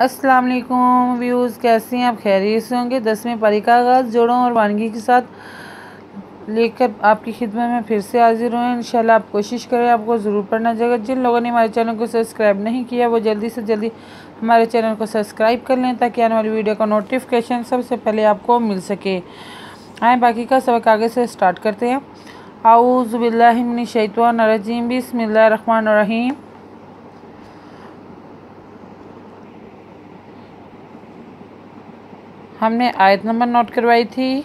अस्सलाम वालेकुम व्यूज़, कैसे हैं आप? खैरियत से होंगे। 10वीं पारी का आगाज़ जोड़ों और वानगी के साथ लेकर आपकी खिदमत में फिर से हाजिर हुए। इंशाल्लाह आप कोशिश करें, आपको ज़रूर पढ़ना चाहिए। जिन लोगों ने हमारे चैनल को सब्सक्राइब नहीं किया वो जल्दी से जल्दी हमारे चैनल को सब्सक्राइब कर लें ताकि आने वाली वीडियो का नोटिफिकेशन सबसे पहले आपको मिल सके। आए बाकी का सबक आगे से स्टार्ट करते हैं। आऊज़ु बिल्लाहि मिनश शैतानिर रजीम, बिस्मिल्लाहिर रहमानिर रहीम। हमने आयत नंबर नोट करवाई थी,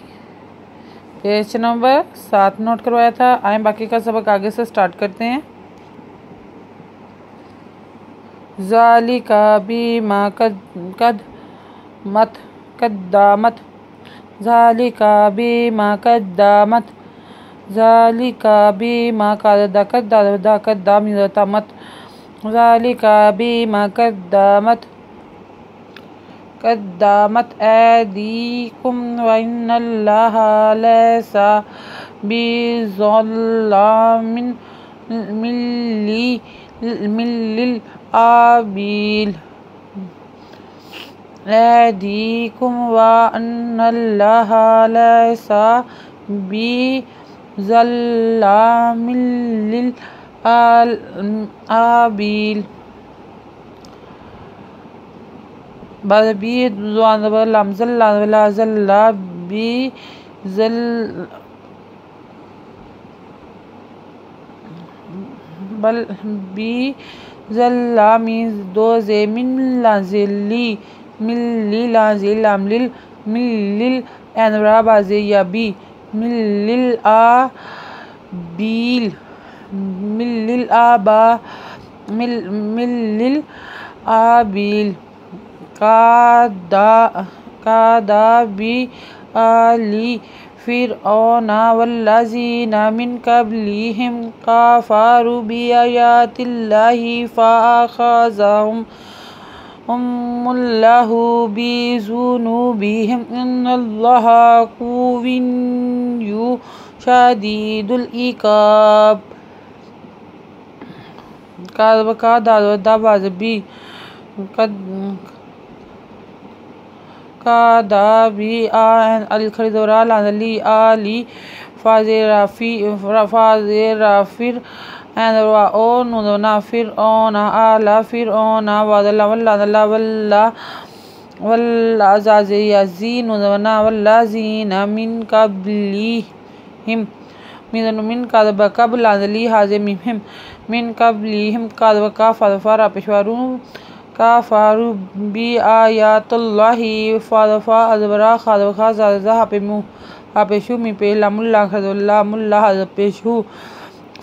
पेज नंबर 7 नोट करवाया था। आए बाकी का सबक आगे से स्टार्ट करते हैं। ज़ालिका बिमा कद्दमत ज़ालिका बिमा कद्दमत ज़ालिका बिमा कद्दमत ज़ालिका बिमा कद्दमत ऐदीकुम व इन्नल्लाहा लैसा बिज़ल्लामिन लिल आबील ऐदीकुम व अन्नल्लाहा लैसा बिज़ल्लामिन लिल आबील। कादाबी आली फिरऔना वल्लज़ीना मिन क़ब्लिहिम कफ़रू बिआयातिल्लाहि फ़अख़ज़हुमुल्लाहु बिज़ुनूबिहिम इन्नल्लाहा क़विय्युन शदीदुल इक़ाब। कादाबी आली फ़ाज़िराफ़िर फ़िरऔना आला फ़िरऔना वल्लज़ीना मिन क़ब्लिहिम मिन क़ब्लिहिम कफ़रू बिआयातिल्लाहि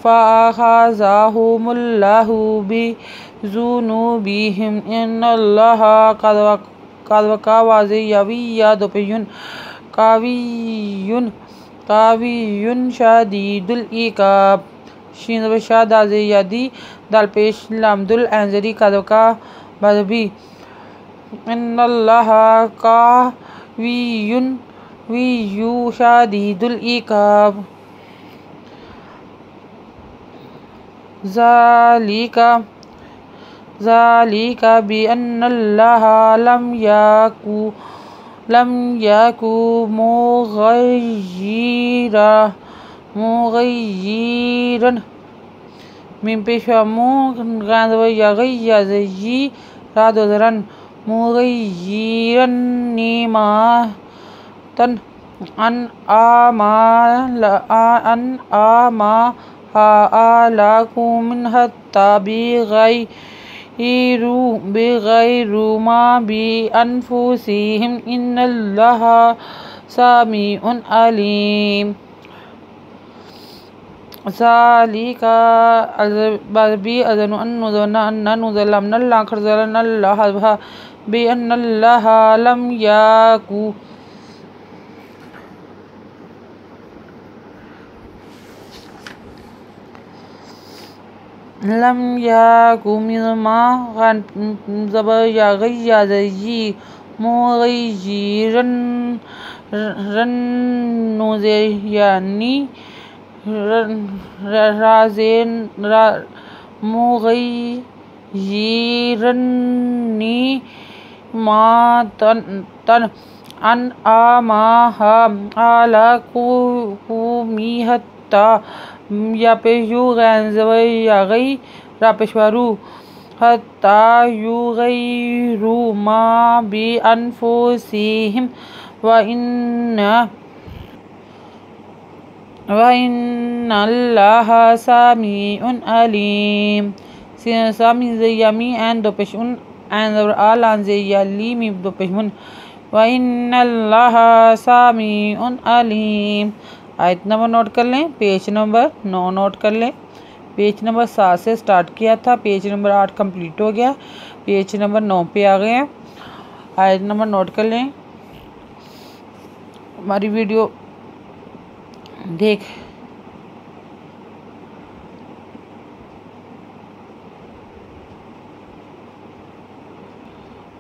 फ़अख़ज़हुमुल्लाहु बिज़ुनूबिहिम इन्नल्लाहा क़विय्युन शदीदुल इक़ाब। शीन शादी दाल पेश लामदुल एंजरी का बदबी इन्नल्लाहा क़विय्युन शदीदुल इक़ाब। ज़ालिका बिअन्नल्लाहा लम यकु मुग़य्यिरन मिन पेशवामू मुग़य्यिरन निमातन अनआमहा मिनहा बिग़ैरि मा बिअन्फुसिहिम इन्नल्लाहा समीउन अलीम। ज़ालिका बिअन्नल्लाहा लम यकु मिम्मा मुग़य्यिरन मुग़य्यिरन मा तन अन आमाहा आला कुमीहत्ता या पेशु गैंजवई या गई रापेशवारू हत्ता युगैरू मा बी अनफुसिहिम व इन्नल्लाहा सामीउन Aleem. Sami zeyami and dopeshun and alan zeyali dopeshun wa innallaha samiun alim. आयत नंबर नोट कर लें, पेज नंबर 9 नोट कर लें. पेज नंबर 7 से स्टार्ट किया था, पेज नंबर 8 कंप्लीट हो गया, पेज नंबर 9 पे आ गए हैं. आयत नंबर नोट कर लें. हमारी वीडियो देख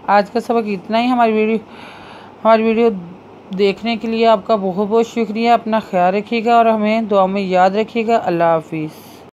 आज का सबक इतना ही. हमारी वीडियो देखने के लिए आपका बहुत बहुत शुक्रिया. अपना ख्याल रखिएगा और हमें दुआ में याद रखिएगा. अल्लाह हाफिज़.